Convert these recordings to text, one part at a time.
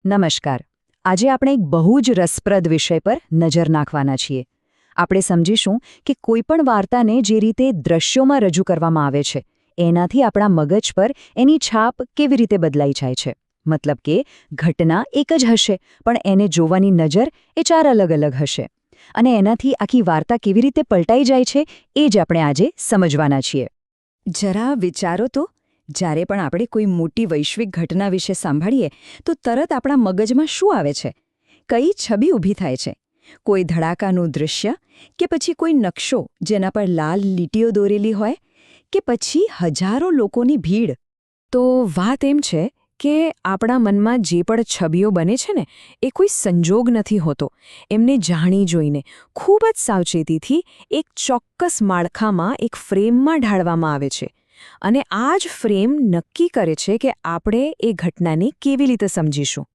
નમસ્કાર. આજે આપણે એક બહુ જ રસપ્રદ વિષય પર નજર નાખવાના છીએ. આપણે સમજીશું કે કોઈપણ વાર્તાને જે રીતે દ્રશ્યોમાં રજૂ કરવામાં આવે છે એનાથી આપણા મગજ પર એની છાપ કેવી રીતે બદલાઈ જાય છે. મતલબ કે ઘટના એક જ હશે પણ એને જોવાની નજર એ ચાર અલગ અલગ હશે. અને એનાથી આખી વાર્તા કેવી રીતે પલટાઈ જાય છે એ જ આપણે આજે સમજવાના છીએ. જરા વિચારો તો, જ્યારે પણ આપણે કોઈ મોટી વૈશ્વિક ઘટના વિશે સાંભળીએ તો તરત આપણા મગજમાં શું આવે છે? કઈ છબી ઊભી થાય છે? કોઈ ધડાકાનું દૃશ્ય, કે પછી કોઈ નકશો જેના પર લાલ લીટીઓ દોરેલી હોય, કે પછી હજારો લોકોની ભીડ? તો વાત એમ છે કે આપણા મનમાં જે પણ છબીઓ બને છે ને એ કોઈ સંજોગ નથી હોતો. એમને જાણી જોઈને ખૂબ જ સાવચેતીથી એક ચોક્કસ માળખામાં એક ફ્રેમમાં ઢાળવામાં આવે છે. અને આ જ ફ્રેમ નક્કી કરે છે કે આપણે એ ઘટનાને કેવી રીતે સમજીશું.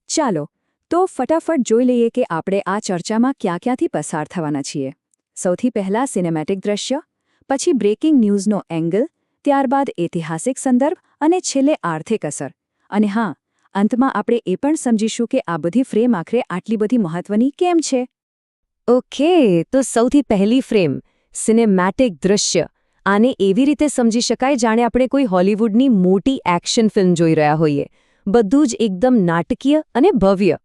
ચાલો તો ફટાફટ જોઈ લઈએ કે આપણે આ ચર્ચામાં ક્યાંથી પસાર થવાના છીએ. સૌથી પહેલાં સિનેમેટિક દ્રશ્ય, પછી બ્રેકિંગ ન્યૂઝનો એંગલ, ત્યારબાદ ઐતિહાસિક સંદર્ભ અને છેલ્લે આર્થિક અસર. અને હા, અંતમાં આપણે એ પણ સમજીશું કે આ બધી ફ્રેમ આખરે આટલી બધી મહત્વની કેમ છે. ઓકે, તો સૌથી પહેલી ફ્રેમ, સિનેમેટિક દ્રશ્ય. આને એવી રીતે સમજી શકાય જાણે આપણે કોઈ હોલિવૂડની મોટી એક્શન ફિલ્મ જોઈ રહ્યા હોઈએ. બધું જ એકદમ નાટકીય અને ભવ્ય.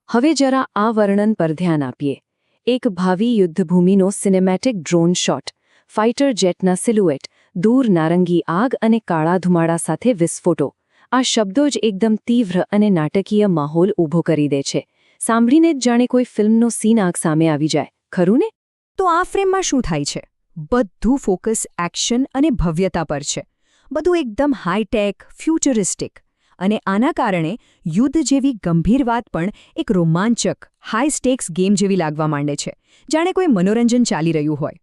હવે જરા આ વર્ણન પર ધ્યાન આપીએ. એક ભાવિ યુદ્ધભૂમિનો સિનેમેટિક ડ્રોન શોટ, ફાઇટર જેટના સિલુએટ, દૂર નારંગી આગ અને કાળા ધુમાડા સાથે વિસ્ફોટો. આ શબ્દો જ એકદમ તીવ્ર અને નાટકીય માહોલ ઊભો કરી દે છે. સાંભળીને જ જાણે કોઈ ફિલ્મનો સીન આંખ સામે આવી જાય, ખરું ને? તો આ ફ્રેમમાં શું થાય છે? બધું ફોકસ એક્શન અને ભવ્યતા પર છે. બધું એકદમ હાઈટેક, ફ્યુચરિસ્ટિક. અને આના કારણે યુદ્ધ જેવી ગંભીર વાત પણ એક રોમાંચક, હાઈ સ્ટેક્સ ગેમ જેવી લાગવા માંડે છે, જાણે કોઈ મનોરંજન ચાલી રહ્યું હોય.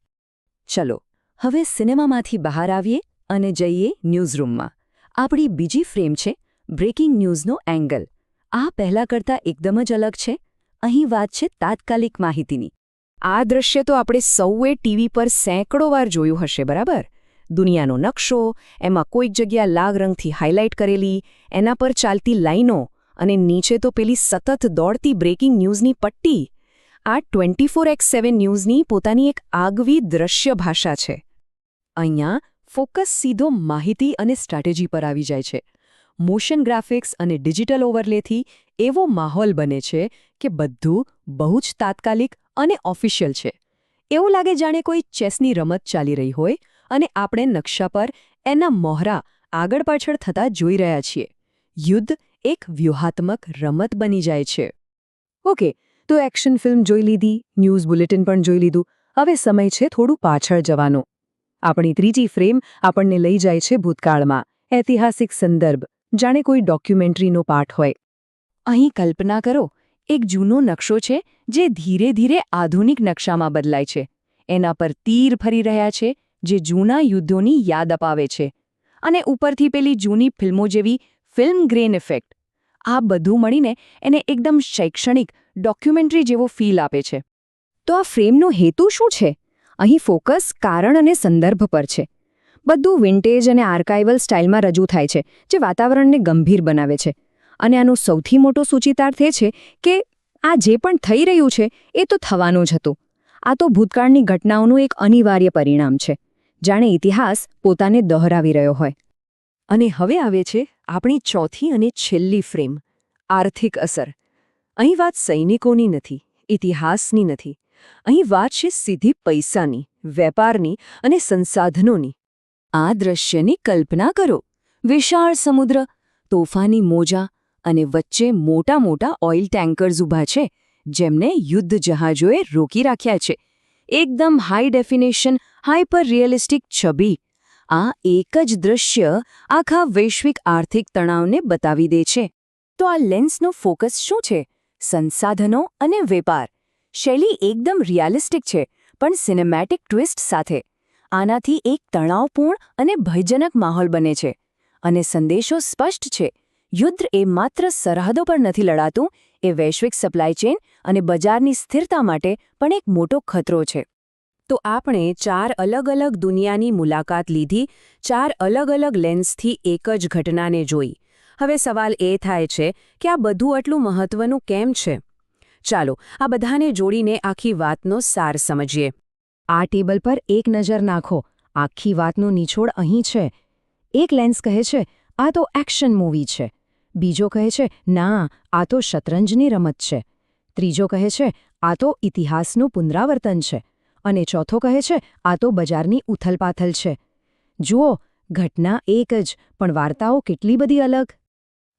ચલો, હવે સિનેમામાંથી બહાર આવીએ અને જઈએ ન્યૂઝરૂમમાં. આપણી બીજી ફ્રેમ છે બ્રેકિંગ ન્યૂઝનો એંગલ. આ પહેલાં કરતાં એકદમ જ અલગ છે. અહીં વાત છે તાત્કાલિક માહિતીની. આ દ્રશ્ય તો આપણે સૌએ ટીવી પર સેંકડો વાર જોયું હશે, બરાબર? દુનિયાનો નકશો, એમાં કોઈક જગ્યા લાલ રંગથી હાઇલાઇટ કરેલી, એના પર ચાલતી લાઈનો, અને નીચે તો પેલી સતત દોડતી બ્રેકિંગ ન્યૂઝની પટ્ટી. આ 24x7 ન્યૂઝની પોતાની એક આગવી દ્રશ્ય ભાષા છે. અહીંયા ફોકસ સીધો માહિતી અને સ્ટ્રેટેજી પર આવી જાય છે. મોશન ગ્રાફિક્સ અને ડિજિટલ ઓવરલેથી એવો માહોલ બને છે કે બધું બહુ જ તાત્કાલિક અને ઓફિશિયલ છે. એવું લાગે જાણે કોઈ ચેસની રમત ચાલી રહી હોય અને આપણે નકશા પર એના મોહરા આગળ પાછળ થતા જોઈ રહ્યા છીએ. યુદ્ધ એક વ્યૂહાત્મક રમત બની જાય છે. ઓકે, તો એક્શન ફિલ્મ જોઈ લીધી, ન્યૂઝ બુલેટિન પણ જોઈ લીધું. હવે સમય છે થોડું પાછળ જવાનો. આપણી ત્રીજી ફ્રેમ આપણને લઈ જાય છે ભૂતકાળમાં. ઐતિહાસિક સંદર્ભ, જાણે કોઈ ડોક્યુમેન્ટરીનો પાઠ હોય. અહીં કલ્પના કરો, એક જૂનો નકશો છે જે ધીરે ધીરે આધુનિક નકશામાં બદલાય છે. એના પર તીર ફરી રહ્યા છે જે જૂના યુદ્ધોની યાદ અપાવે છે. અને ઉપરથી પેલી જૂની ફિલ્મો જેવી ફિલ્મ ગ્રેન ઇફેક્ટ. આ બધું મળીને એને એકદમ શૈક્ષણિક, ડોક્યુમેન્ટરી જેવો ફીલ આપે છે. તો આ ફ્રેમનો હેતુ શું છે? અહીં ફોકસ કારણ અને સંદર્ભ પર છે. બધું વિન્ટેજ અને આર્કાઇવલ સ્ટાઇલમાં રજૂ થાય છે, જે વાતાવરણને ગંભીર બનાવે છે. અને આનો સૌથી મોટો સૂચિતાર્થ એ છે કે આ જે પણ થઈ રહ્યું છે એ તો થવાનું જ હતું. આ તો ભૂતકાળની ઘટનાઓનું એક અનિવાર્ય પરિણામ છે, જાણે ઇતિહાસ પોતાને દોહરાવી રહ્યો હોય. અને હવે આવે છે આપણી ચોથી અને છેલ્લી ફ્રેમ, આર્થિક અસર. અહીં વાત સૈનિકોની નથી, ઇતિહાસની નથી. અહીં વાત છે સીધી પૈસાની, વેપારની અને સંસાધનોની. આ દ્રશ્યની કલ્પના કરો. વિશાળ સમુદ્ર, તોફાની મોજા, અને વચ્ચે મોટા મોટા ઓઇલ ટેન્કર્સ ઊભા છે, જેમને યુદ્ધ જહાજોએ રોકી રાખ્યા છે. એકદમ હાઈ ડેફિનેશન, હાઇપર રિયલિસ્ટિક છબી. આ એક જ દ્રશ્ય આખા વૈશ્વિક આર્થિક તણાવને બતાવી દે છે. તો આ લેન્સનો ફોકસ શું છે? સંસાધનો અને વેપાર. શૈલી એકદમ રિયાલિસ્ટિક છે, પણ સિનેમેટિક ટ્વિસ્ટ સાથે. આનાથી એક તણાવપૂર્ણ અને ભયજનક માહોલ બને છે. અને સંદેશો સ્પષ્ટ છે. યુદ્ધ એ માત્ર સરહદો પર નથી લડાતું, એ વૈશ્વિક સપ્લાય ચેન અને બજારની સ્થિરતા માટે પણ એક મોટો ખતરો છે. તો આપણે 4 અલગ અલગ દુનિયાની મુલાકાત લીધી, 4 અલગ અલગ લેન્સથી એક જ ઘટનાને જોઈ. હવે સવાલ એ થાય છે કે આ બધું આટલું મહત્વનું કેમ છે? ચાલો આ બધાને જોડીને આખી વાતનો સાર સમજીએ. આ ટેબલ પર એક નજર નાખો. આખી વાતનો નિચોડ અહીં છે. એક લેન્સ કહે છે આ તો એક્શન મૂવી છે. બીજો કહે છે ના, આ તો શતરંજની રમત છે. ત્રીજો કહે છે આ તો ઇતિહાસનું પુનરાવર્તન છે. અને ચોથો કહે છે આ તો બજારની ઉથલપાથલ છે. જુઓ, ઘટના એક જ, પણ વાર્તાઓ કેટલી બધી અલગ.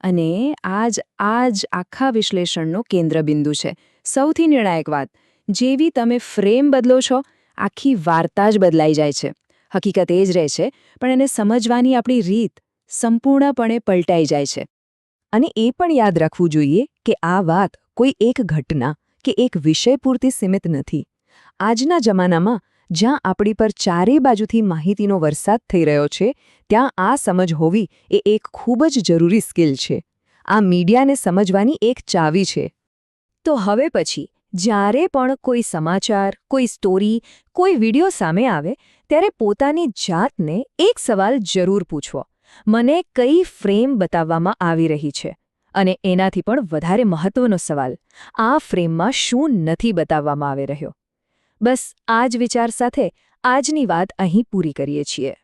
અને આ જ આખા વિશ્લેષણનો કેન્દ્રબિંદુ છે. સૌથી નિર્ણાયક વાત, જેવી તમે ફ્રેમ બદલો છો, આખી વાર્તા જ બદલાઈ જાય છે. હકીકત એ જ રહે છે, પણ એને સમજવાની આપણી રીત સંપૂર્ણપણે પલટાઈ જાય છે. અને એ પણ યાદ રાખવું જોઈએ કે આ વાત કોઈ એક ઘટના કે એક વિષય પૂરતી સીમિત નથી. આજના જમાનામાં જ્યાં આપણી પર ચારે બાજુથી માહિતીનો વરસાદ થઈ રહ્યો છે, ત્યાં આ સમજ હોવી એ એક ખૂબ જ જરૂરી સ્કિલ છે. આ મીડિયાને સમજવાની એક ચાવી છે. તો હવે પછી જ્યારે પણ કોઈ સમાચાર, કોઈ સ્ટોરી, કોઈ વિડિયો સામે આવે, ત્યારે પોતાની જાતને એક સવાલ જરૂર પૂછવો. મને કઈ ફ્રેમ બતાવવામાં આવી રહી છે? અને એનાથી પણ વધારે મહત્વનો સવાલ, આ ફ્રેમમાં શું નથી બતાવવામાં આવી રહ્યો? બસ આ જ વિચાર સાથે આજની વાત અહીં પૂરી કરીએ છીએ.